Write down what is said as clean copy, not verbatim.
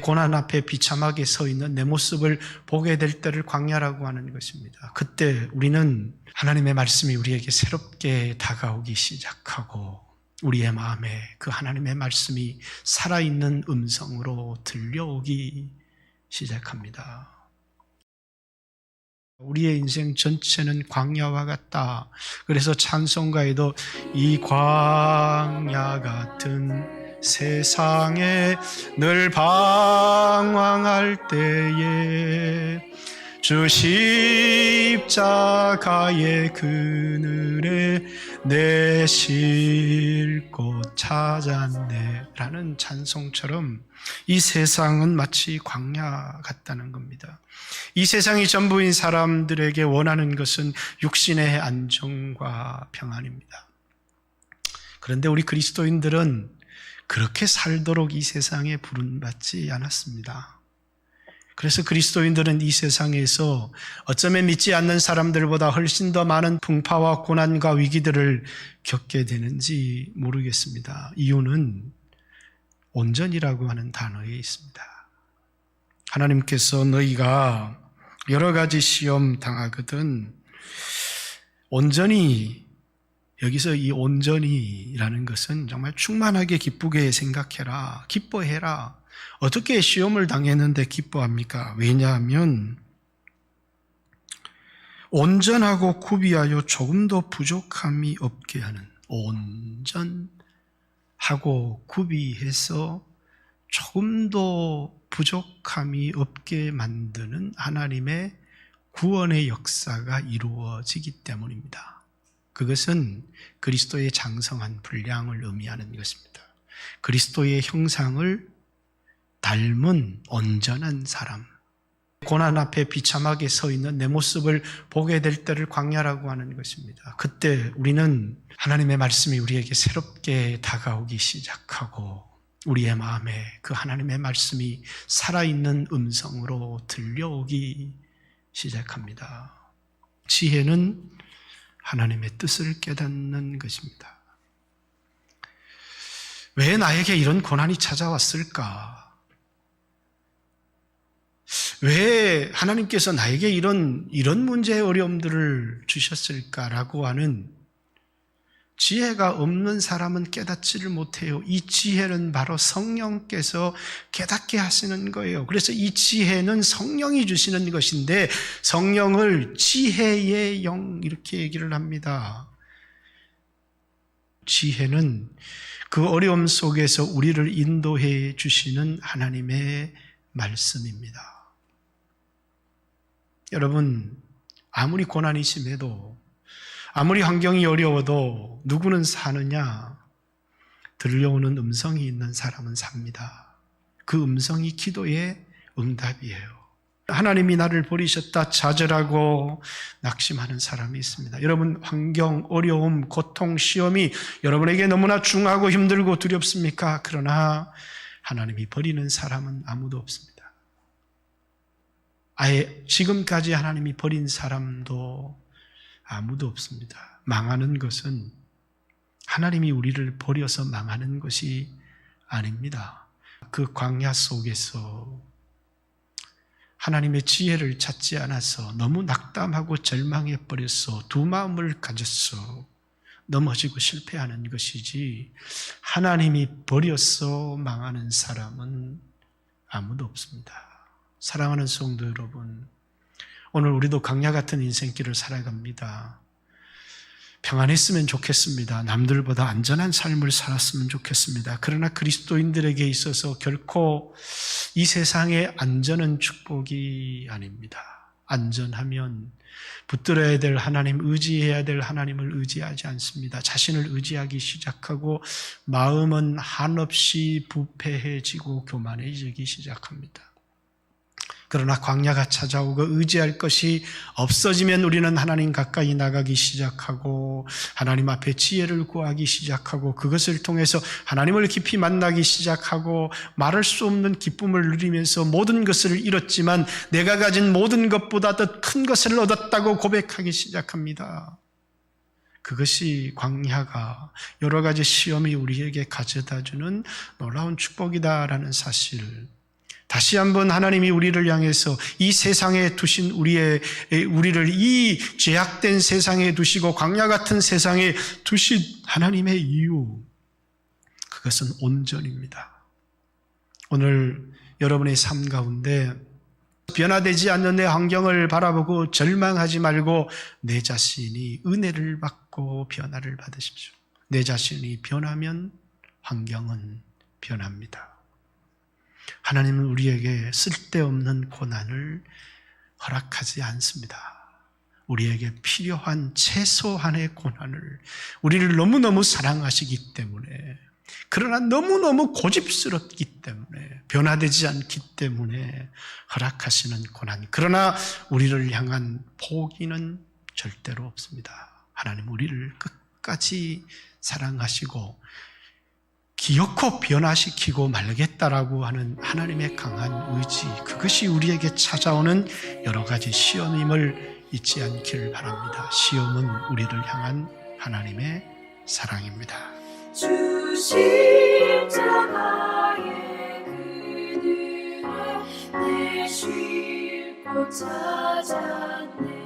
고난 앞에 비참하게 서 있는 내 모습을 보게 될 때를 광야라고 하는 것입니다. 그때 우리는 하나님의 말씀이 우리에게 새롭게 다가오기 시작하고 우리의 마음에 그 하나님의 말씀이 살아있는 음성으로 들려오기 시작합니다. 우리의 인생 전체는 광야와 같다. 그래서 찬송가에도 이 광야 같은 세상에 늘 방황할 때에 주 십자가의 그늘에 내 쉴 곳 찾았네 라는 찬송처럼 이 세상은 마치 광야 같다는 겁니다. 이 세상이 전부인 사람들에게 원하는 것은 육신의 안정과 평안입니다. 그런데 우리 그리스도인들은 그렇게 살도록 이 세상에 부름받지 않았습니다. 그래서 그리스도인들은 이 세상에서 어쩌면 믿지 않는 사람들보다 훨씬 더 많은 풍파와 고난과 위기들을 겪게 되는지 모르겠습니다. 이유는 온전이라고 하는 단어에 있습니다. 하나님께서 너희가 여러 가지 시험 당하거든 온전히, 여기서 이 온전히라는 것은 정말 충만하게 기쁘게 생각해라, 기뻐해라. 어떻게 시험을 당했는데 기뻐합니까? 왜냐하면 온전하고 구비하여 조금도 부족함이 없게 하는, 온전하고 구비해서 조금도 부족함이 없게 만드는 하나님의 구원의 역사가 이루어지기 때문입니다. 그것은 그리스도의 장성한 분량을 의미하는 것입니다. 그리스도의 형상을 닮은 온전한 사람, 고난 앞에 비참하게 서 있는 내 모습을 보게 될 때를 광야라고 하는 것입니다. 그때 우리는 하나님의 말씀이 우리에게 새롭게 다가오기 시작하고 우리의 마음에 그 하나님의 말씀이 살아있는 음성으로 들려오기 시작합니다. 지혜는 하나님의 뜻을 깨닫는 것입니다. 왜 나에게 이런 고난이 찾아왔을까? 왜 하나님께서 나에게 이런 문제의 어려움들을 주셨을까라고 하는 지혜가 없는 사람은 깨닫지를 못해요. 이 지혜는 바로 성령께서 깨닫게 하시는 거예요. 그래서 이 지혜는 성령이 주시는 것인데 성령을 지혜의 영 이렇게 얘기를 합니다. 지혜는 그 어려움 속에서 우리를 인도해 주시는 하나님의 말씀입니다. 여러분, 아무리 고난이 심해도 아무리 환경이 어려워도 누구는 사느냐? 들려오는 음성이 있는 사람은 삽니다. 그 음성이 기도의 응답이에요. 하나님이 나를 버리셨다 좌절하고 낙심하는 사람이 있습니다. 여러분, 환경, 어려움, 고통, 시험이 여러분에게 너무나 중하고 힘들고 두렵습니까? 그러나 하나님이 버리는 사람은 아무도 없습니다. 아예 지금까지 하나님이 버린 사람도 아무도 없습니다. 망하는 것은 하나님이 우리를 버려서 망하는 것이 아닙니다. 그 광야 속에서 하나님의 지혜를 찾지 않아서 너무 낙담하고 절망해 버렸어. 두 마음을 가졌어. 넘어지고 실패하는 것이지 하나님이 버려서 망하는 사람은 아무도 없습니다. 사랑하는 성도 여러분, 오늘 우리도 광야 같은 인생길을 살아갑니다. 평안했으면 좋겠습니다. 남들보다 안전한 삶을 살았으면 좋겠습니다. 그러나 그리스도인들에게 있어서 결코 이 세상의 안전은 축복이 아닙니다. 안전하면 붙들어야 될 하나님, 의지해야 될 하나님을 의지하지 않습니다. 자신을 의지하기 시작하고 마음은 한없이 부패해지고 교만해지기 시작합니다. 그러나 광야가 찾아오고 의지할 것이 없어지면 우리는 하나님 가까이 나가기 시작하고 하나님 앞에 지혜를 구하기 시작하고 그것을 통해서 하나님을 깊이 만나기 시작하고 말할 수 없는 기쁨을 누리면서 모든 것을 잃었지만 내가 가진 모든 것보다 더 큰 것을 얻었다고 고백하기 시작합니다. 그것이 광야가 여러 가지 시험이 우리에게 가져다주는 놀라운 축복이다라는 사실을 다시 한번 하나님이 우리를 향해서 이 세상에 두신 우리를 이 죄악된 세상에 두시고 광야 같은 세상에 두신 하나님의 이유, 그것은 온전입니다. 오늘 여러분의 삶 가운데 변화되지 않는 내 환경을 바라보고 절망하지 말고 내 자신이 은혜를 받고 변화를 받으십시오. 내 자신이 변하면 환경은 변합니다. 하나님은 우리에게 쓸데없는 고난을 허락하지 않습니다. 우리에게 필요한 최소한의 고난을, 우리를 너무너무 사랑하시기 때문에, 그러나 너무너무 고집스럽기 때문에, 변화되지 않기 때문에 허락하시는 고난, 그러나 우리를 향한 포기는 절대로 없습니다. 하나님 우리를 끝까지 사랑하시고 기어코 변화시키고 말겠다라고 하는 하나님의 강한 의지, 그것이 우리에게 찾아오는 여러 가지 시험임을 잊지 않기를 바랍니다. 시험은 우리를 향한 하나님의 사랑입니다. 주 십자가의 그늘에 내 쉴 곳 찾았네.